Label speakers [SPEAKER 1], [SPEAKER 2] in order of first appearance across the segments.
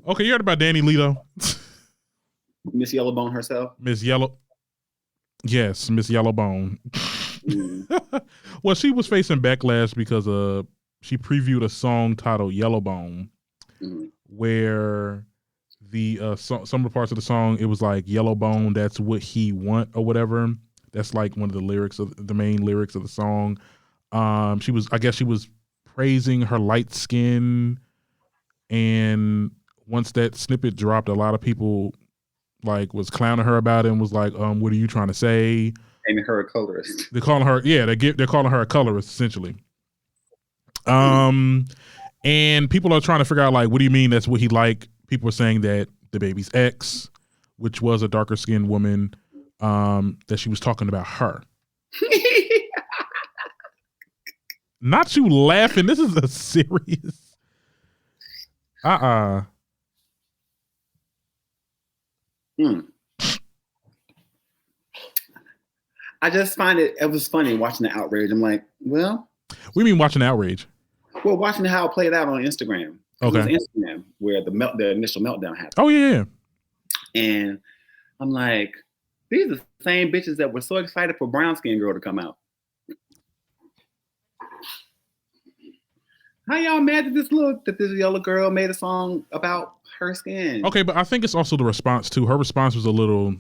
[SPEAKER 1] Okay, you heard about Dani Leigh though?
[SPEAKER 2] Miss Yellowbone herself.
[SPEAKER 1] Miss Yellowbone. Well, she was facing backlash because she previewed a song titled Yellowbone, where the some of the parts of the song, it was like Yellowbone, that's what he want or whatever. That's like one of the lyrics of the main lyrics of the song. She was praising her light skin, and once that snippet dropped, a lot of people like was clowning her about it and was like, what are you trying to say?
[SPEAKER 2] Naming her a colorist.
[SPEAKER 1] They're calling her, they're calling her a colorist essentially. And people are trying to figure out like, what do you mean that's what he like? People are saying that Dababy'S ex, which was a darker skinned woman, that she was talking about her. Not you laughing. This is a serious.
[SPEAKER 2] I just find it was funny watching the outrage. I'm like, well.
[SPEAKER 1] What do you mean watching the outrage?
[SPEAKER 2] Well, watching how it played out on Instagram.
[SPEAKER 1] Okay.
[SPEAKER 2] It was Instagram where the initial meltdown happened.
[SPEAKER 1] Oh, yeah.
[SPEAKER 2] And I'm like, these are the same bitches that were so excited for Brown Skin Girl to come out. How y'all mad that this yellow girl made a song about her skin?
[SPEAKER 1] Okay, but I think it's also the response too. Her response was a little.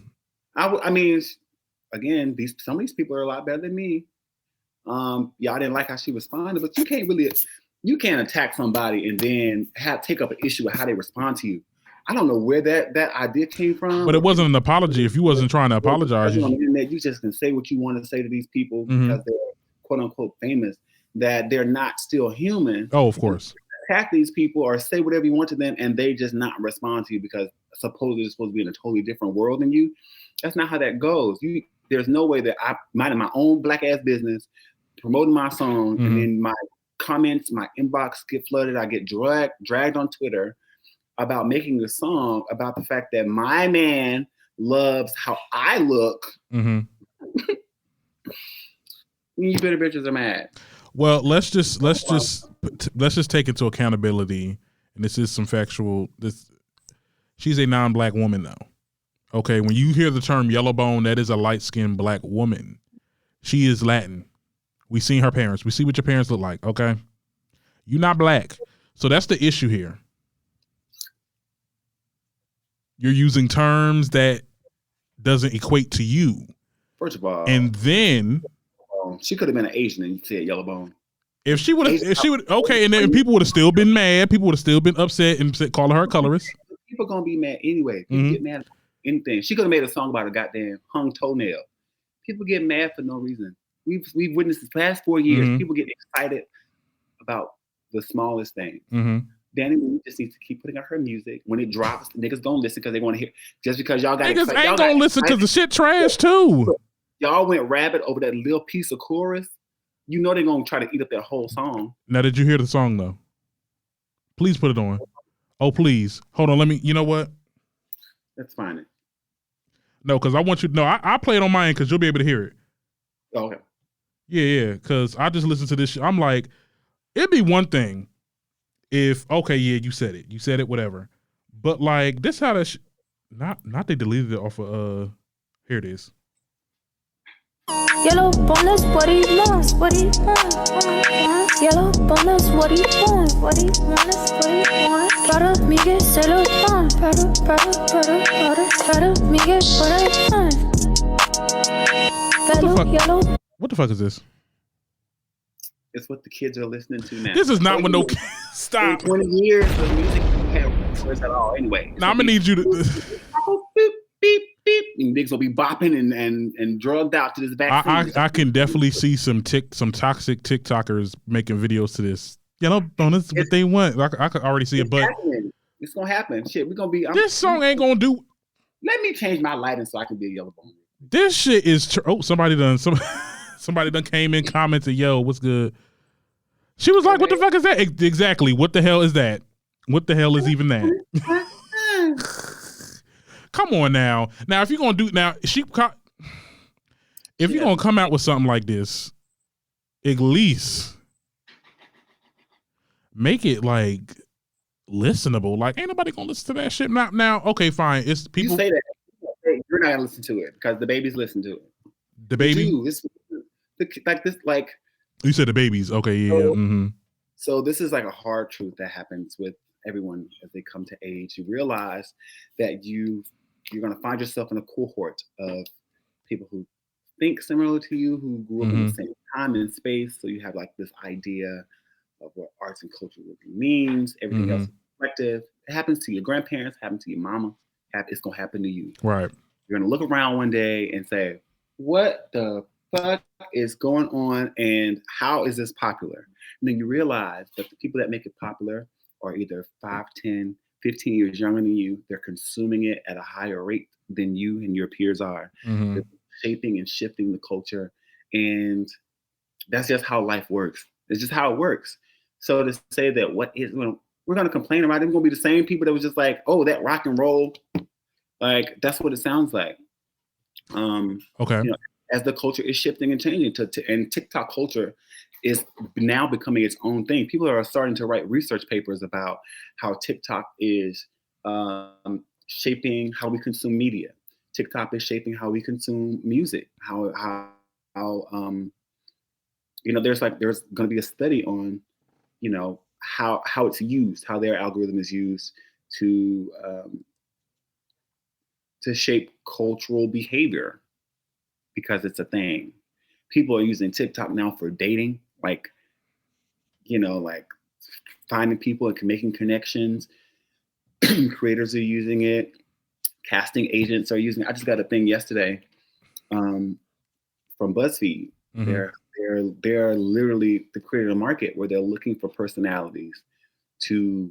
[SPEAKER 2] I mean, again, some of these people are a lot better than me. Y'all didn't like how she responded, but you can't attack somebody and then take up an issue with how they respond to you. I don't know where that idea came from.
[SPEAKER 1] But it wasn't an apology. If you wasn't trying to apologize,
[SPEAKER 2] on the internet, you just can say what you want to say to these people because they're quote unquote famous. That they're not still human.
[SPEAKER 1] Oh, of course.
[SPEAKER 2] Attack these people or say whatever you want to them, and they just not respond to you because supposedly they're supposed to be in a totally different world than you. That's not how that goes. There's no way that I minding my own black ass business, promoting my song, and then my comments, my inbox get flooded. I get dragged on Twitter about making a song about the fact that my man loves how I look. You better bitches are mad.
[SPEAKER 1] Well, let's just take into accountability, and this is some factual. She's a non-black woman though. Okay, when you hear the term Yellowbone, that is a light-skinned black woman. She is Latin. We seen her parents. We see what your parents look like. Okay, you're not black, so that's the issue here. You're using terms that doesn't equate to you.
[SPEAKER 2] First of all,
[SPEAKER 1] and then.
[SPEAKER 2] She could have been an Asian and you said Yellowbone.
[SPEAKER 1] If she would, okay, and then people would have still been mad. People would have still been upset and calling her a colorist.
[SPEAKER 2] People gonna be mad anyway. People get mad at anything. She could have made a song about a goddamn hung toenail. People get mad for no reason. We've witnessed the past 4 years. People get excited about the smallest things. Dani Leigh just needs to keep putting out her music. When it drops, niggas gonna listen because they want to hear. Just because y'all got
[SPEAKER 1] niggas ain't gonna listen because the shit trash too.
[SPEAKER 2] Y'all went rabid over that little piece of chorus. You know they're going to try to eat up that whole song.
[SPEAKER 1] Now, did you hear the song, though? Please put it on. Oh, please. Hold on. You know what?
[SPEAKER 2] Let's find it.
[SPEAKER 1] No, because I want you to know. I play it on my end because you'll be able to hear it.
[SPEAKER 2] Okay.
[SPEAKER 1] Yeah, because I just listened to this shit. I'm like, it'd be one thing if, okay, yeah, you said it, whatever. But, like, this how that not they deleted it off of, here it is.
[SPEAKER 3] Yellow bonus, what he wants, what he want. Yellow bonus, what he want, what he wants, what he want. Para Miguel se lo dan, para Miguel what I want. Yellow.
[SPEAKER 1] What the fuck is this?
[SPEAKER 2] It's what the kids are listening to now.
[SPEAKER 1] This is not what no kids. Stop.
[SPEAKER 2] 20 years of music have words at all. Anyway.
[SPEAKER 1] Now I'm gonna need you to.
[SPEAKER 2] Beep, beep, beep. And niggas will be bopping and drugged out to this vaccine.
[SPEAKER 1] I can definitely see some toxic TikTokers making videos to this. Bonus what they want. I could already see it, but
[SPEAKER 2] it's gonna happen. Shit, we're gonna be.
[SPEAKER 1] This song ain't gonna do.
[SPEAKER 2] Let me change my lighting so I can be a yellow bone.
[SPEAKER 1] This shit is. Somebody done came in, commented, "Yo, what's good?" She was like, "What the fuck is that?" Exactly. What the hell is that? What the hell is even that? Come on now. Now, if you're gonna do if you're gonna come out with something like this, at least make it like listenable. Like, ain't nobody gonna listen to that shit. Now, okay, fine. It's people.
[SPEAKER 2] You say that you're not gonna listen to it because the babies listen to it.
[SPEAKER 1] The baby.
[SPEAKER 2] Like
[SPEAKER 1] you said the babies. Okay, yeah.
[SPEAKER 2] So, so this is like a hard truth that happens with everyone as they come to age. You realize that you're gonna find yourself in a cohort of people who think similar to you, who grew up in the same time and space. So you have like this idea of what arts and culture really means. Everything else is perspective. It happens to your grandparents, happens to your mama. It's gonna happen to you.
[SPEAKER 1] Right.
[SPEAKER 2] You're gonna look around one day and say, "What the fuck is going on? And how is this popular?" And then you realize that the people that make it popular are either 5, 10, 15 years younger than you. They're consuming it at a higher rate than you and your peers are. They're shaping and shifting the culture. And that's just how life works. It's just how it works. So to say that we're going to complain about it, it's going to be the same people that was just like, oh, that rock and roll. Like, that's what it sounds like.
[SPEAKER 1] Okay.
[SPEAKER 2] You know, as the culture is shifting and changing and TikTok culture is now becoming its own thing. People are starting to write research papers about how TikTok is shaping how we consume media. TikTok is shaping how we consume music. How there's going to be a study on, how it's used, how their algorithm is used to shape cultural behavior, because it's a thing. People are using TikTok now for dating, like finding people and making connections. Creators are using it. Casting agents are using it. I just got a thing yesterday from BuzzFeed. They're literally the creator market where they're looking for personalities to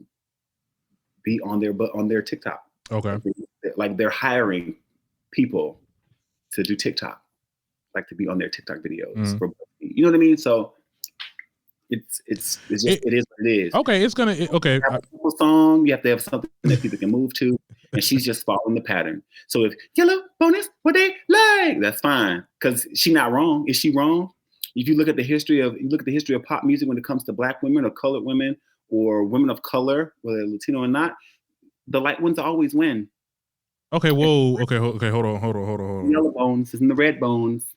[SPEAKER 2] be on their TikTok.
[SPEAKER 1] Okay.
[SPEAKER 2] Like they're hiring people to do TikTok, like to be on their TikTok videos. For BuzzFeed. You know what I mean? So it is what it is.
[SPEAKER 1] Okay, it's gonna okay.
[SPEAKER 2] You have a simple song. You have to have something that people can move to, and she's just following the pattern. So if yellow bonus, what they like, that's fine, because she's not wrong. Is she wrong? If you look at the history of pop music when it comes to Black women or colored women or women of color, whether they're Latino or not, the light ones always win.
[SPEAKER 1] Okay, whoa, okay, hold on.
[SPEAKER 2] Yellow bones and the red bones.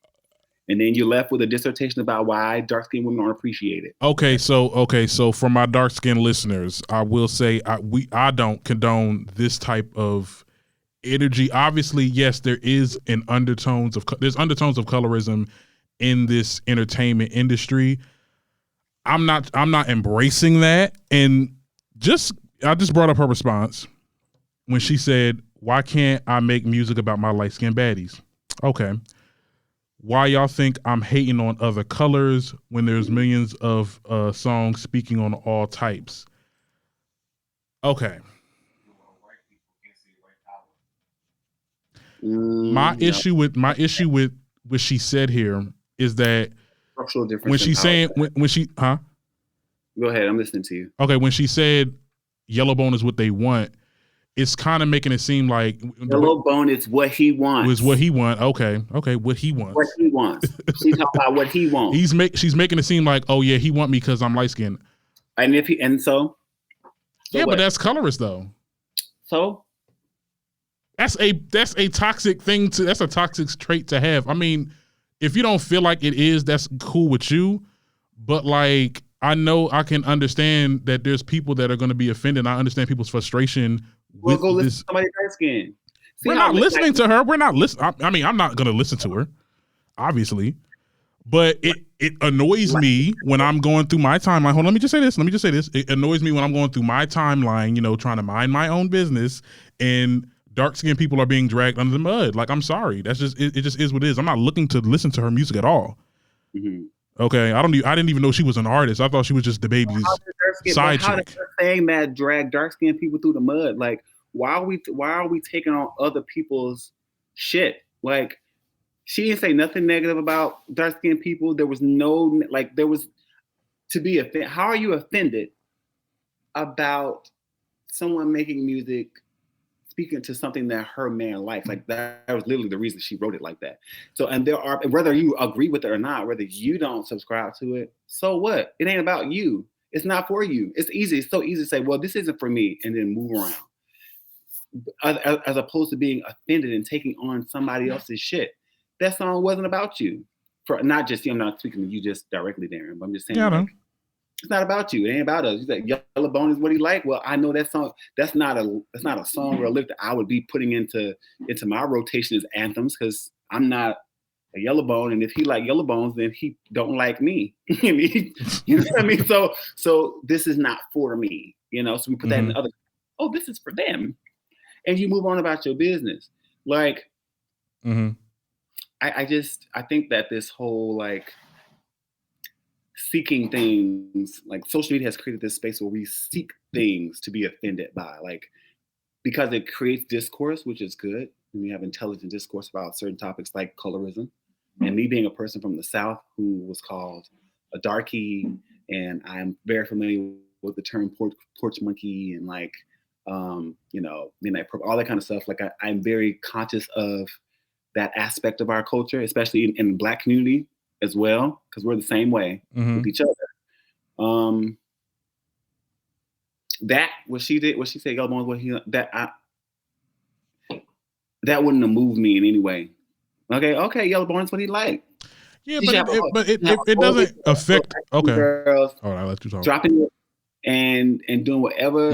[SPEAKER 2] And then you're left with a dissertation about why dark-skinned women aren't appreciated. Okay,
[SPEAKER 1] so for my dark-skinned listeners, I will say I don't condone this type of energy. Obviously, yes, there's undertones of colorism in this entertainment industry. I'm not embracing that. And I just brought up her response when she said, "Why can't I make music about my light-skinned baddies?" Okay. Why y'all think I'm hating on other colors when there's millions of songs speaking on all types? Okay. My issue with what she said here is that
[SPEAKER 2] structural difference
[SPEAKER 1] when she's saying when she
[SPEAKER 2] Go ahead, I'm listening to you.
[SPEAKER 1] Okay, when she said yellow bone is what they want, it's kind of making it seem like
[SPEAKER 2] yellow bone is what he wants.
[SPEAKER 1] Was what he want. Okay, what he wants.
[SPEAKER 2] What he wants. She's talking about what he wants.
[SPEAKER 1] She's making it seem like, oh yeah, he want me because I'm light skinned.
[SPEAKER 2] So
[SPEAKER 1] yeah, what? But that's colorist though.
[SPEAKER 2] So
[SPEAKER 1] that's a toxic thing that's a toxic trait to have. I mean, if you don't feel like it is, that's cool with you. But like, I know I can understand that there's people that are going to be offended. I understand people's frustration.
[SPEAKER 2] We'll go listen to somebody dark skin.
[SPEAKER 1] We're not listening to her. We're not listening. I mean, I'm not going to listen to her, obviously. But it annoys me when I'm going through my timeline. Hold on, let me just say this. It annoys me when I'm going through my timeline, trying to mind my own business, and dark-skinned people are being dragged under the mud. Like, I'm sorry. That's just it just is what it is. I'm not looking to listen to her music at all. Mm-hmm. Okay, I didn't even know she was an artist. I thought she was just Dababy'S side chick. How is her
[SPEAKER 2] saying that drag dark-skinned people through the mud? Like, why are we taking on other people's shit? Like, she didn't say nothing negative about dark-skinned people. There was to be offended. How are you offended about someone making music speaking to something that her man likes? Like, that was literally the reason she wrote it like that. So, and there are, whether you agree with it or not, whether you don't subscribe to it, so what? It ain't about you. It's not for you. It's easy. It's so easy to say, well, this isn't for me, and then move around. As opposed to being offended and taking on somebody else's shit. That song wasn't about you. For not just you, I'm not speaking to you just directly, Darren, but I'm just saying it's not about you. It ain't about us. You said Yellow Bone is what he like. Well, I know that song. That's not a song or a lyric that I would be putting into my rotation as anthems, because I'm not a Yellow Bone, and if he like Yellow Bones, then he don't like me. You know what I mean? So this is not for me. So we put that in the other. Oh, this is for them. And you move on about your business. Like, I think that this whole like seeking things, like social media has created this space where we seek things to be offended by, like, because it creates discourse, which is good. And we have intelligent discourse about certain topics like colorism. And me being a person from the South who was called a darkie, and I'm very familiar with the term porch monkey and like, midnight purple, all that kind of stuff. Like I'm very conscious of that aspect of our culture, especially in the Black community as well, because we're the same way with each other. That what she did, what she said, Yellow Bones, that wouldn't have moved me in any way. Okay, Yellow Bones, what he like.
[SPEAKER 1] Yeah, but it doesn't affect. Okay,
[SPEAKER 2] girls,
[SPEAKER 1] all right, I'll let you talk.
[SPEAKER 2] Dropping it and doing whatever.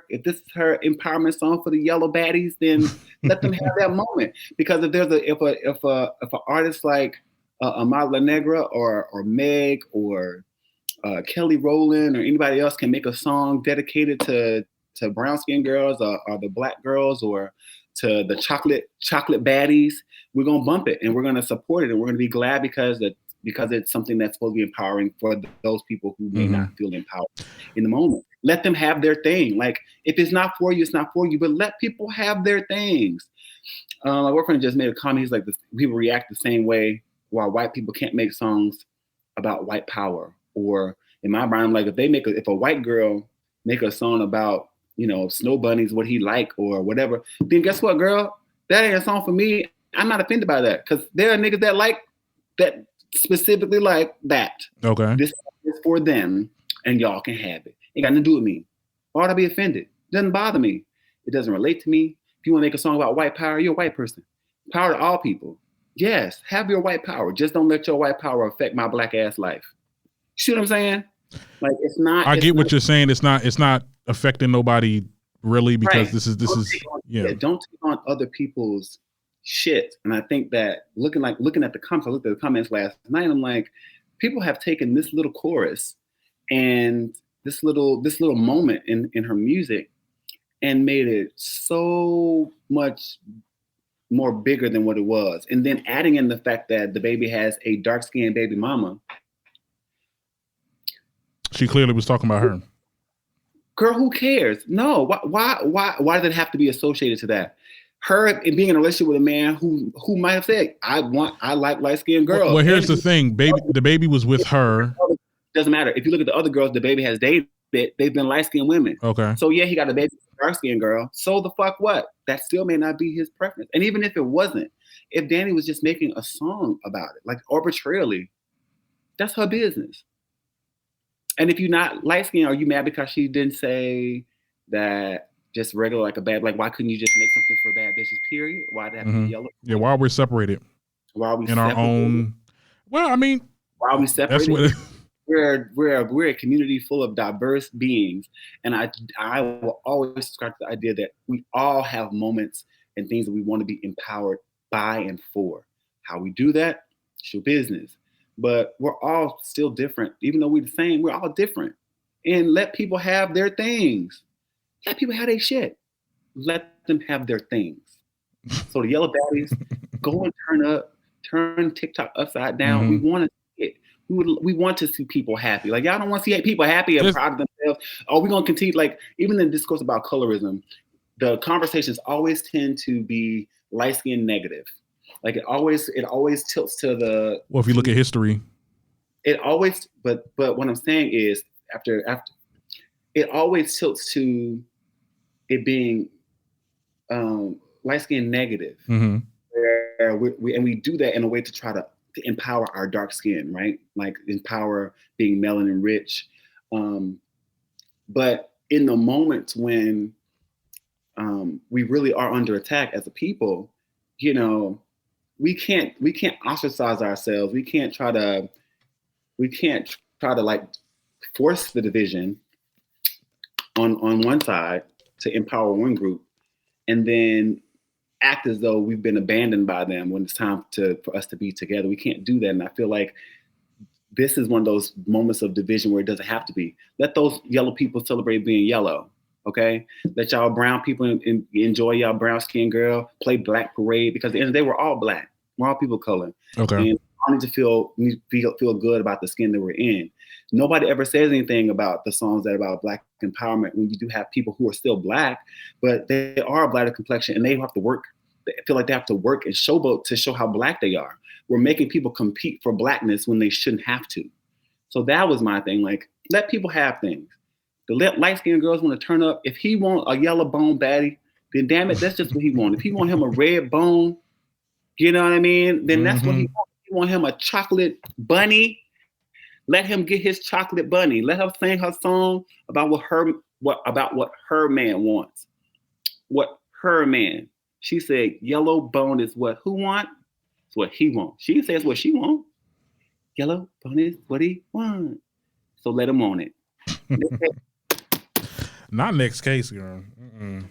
[SPEAKER 2] If this is her empowerment song for the yellow baddies, then let them have that moment. Because if an artist like Amala Negra or Meg or Kelly Rowland or anybody else can make a song dedicated to brown skin girls or the Black girls or to the chocolate baddies, we're gonna bump it and we're gonna support it and we're gonna be glad because it's something that's supposed to be empowering for those people who may not feel empowered in the moment. Let them have their thing. Like, if it's not for you, it's not for you, but let people have their things. My boyfriend just made a comment. He's like, people react the same way while white people can't make songs about white power. Or in my mind, I'm like, if a white girl make a song about, snow bunnies, what he like or whatever, then guess what, girl? That ain't a song for me. I'm not offended by that, because there are niggas that like that, specifically like that.
[SPEAKER 1] Okay.
[SPEAKER 2] This is for them and y'all can have it. Ain't got nothing to do with me. Why would I be offended? It doesn't bother me. It doesn't relate to me. If you want to make a song about white power, you're a white person. Power to all people. Yes, have your white power. Just don't let your white power affect my Black ass life. See what I'm saying? Like, it's not.
[SPEAKER 1] I get what you're saying. It's not affecting nobody really, because
[SPEAKER 2] right.
[SPEAKER 1] this is
[SPEAKER 2] Don't take on other people's shit. And I think that looking at the comments, I looked at the comments last night. I'm like, people have taken this little chorus and this little moment in her music and made it so much more bigger than what it was. And then adding in the fact that the baby has a dark-skinned baby mama.
[SPEAKER 1] She clearly was talking about her.
[SPEAKER 2] Girl, who cares? No, why does it have to be associated to that? Her being in a relationship with a man who might have said, I like light-skinned girls.
[SPEAKER 1] Well, here's the thing. The baby was with her.
[SPEAKER 2] Doesn't matter. If you look at the other girls the baby has dated, they've been light-skinned women.
[SPEAKER 1] Okay.
[SPEAKER 2] So yeah, he got a baby with a dark-skinned girl. So the fuck what? That still may not be his preference. And even if it wasn't, if Dani was just making a song about it, like arbitrarily, that's her business. And if you're not light-skinned, are you mad because she didn't say that just regular, like a bad, like, why couldn't you just make something for bad bitches, period? Why did it have to be yellow?
[SPEAKER 1] Yeah, why are we separated?
[SPEAKER 2] Why are we
[SPEAKER 1] in our own? Well, I mean,
[SPEAKER 2] why are we separated?
[SPEAKER 1] That's what
[SPEAKER 2] we're a community full of diverse beings, and I will always subscribe to the idea that we all have moments and things that we want to be empowered by and for. How we do that, it's your business. But we're all still different, even though we're the same. We're all different, and let people have their things. Let people have their shit. Let them have their things. So the yellow baddies, go and turn TikTok upside down. We want to see it. We want to see people happy. Like, y'all don't want to see people happy and proud of themselves. Oh, we're gonna continue. Like, even in discourse about colorism, the conversations always tend to be light skin negative. Like it always tilts to the.
[SPEAKER 1] Well, if you look at history,
[SPEAKER 2] it always. But what I'm saying is after it always tilts to it being light skin negative. Where we do that in a way to try to empower our dark skin, right? Like empower being melanin rich, But in the moments when we really are under attack as a people, you know, we can't ostracize ourselves. We can't try to like force the division on one side to empower one group, and then act as though we've been abandoned by them when it's time for us to be together. We can't do that. And I feel like this is one of those moments of division where it doesn't have to be. Let those yellow people celebrate being yellow, okay? Let y'all brown people enjoy y'all brown skin girl, play Black Parade, because at the end of the day, we're all Black. We're all people of color.
[SPEAKER 1] Okay.
[SPEAKER 2] And I need to feel good about the skin that we're in. Nobody ever says anything about the songs that are about Black empowerment when you do have people who are still Black, but they are of lighter complexion and they have to work. They feel like they have to work and showboat to show how Black they are. We're making people compete for Blackness when they shouldn't have to. So that was my thing. Like, let people have things. The light-skinned girls want to turn up. If he want a yellow bone baddie, then damn it, that's just what he want. If he want him a red bone, you know what I mean? Then that's what he want. If he want him a chocolate bunny, let him get his chocolate bunny. Let her sing her song about what her man wants. What her man. She said, yellow bone is what who want? It's what he want. She didn't say it's what she want. Yellow bone is what he want. So let him on it.
[SPEAKER 1] Not next case, girl. Mm-mm.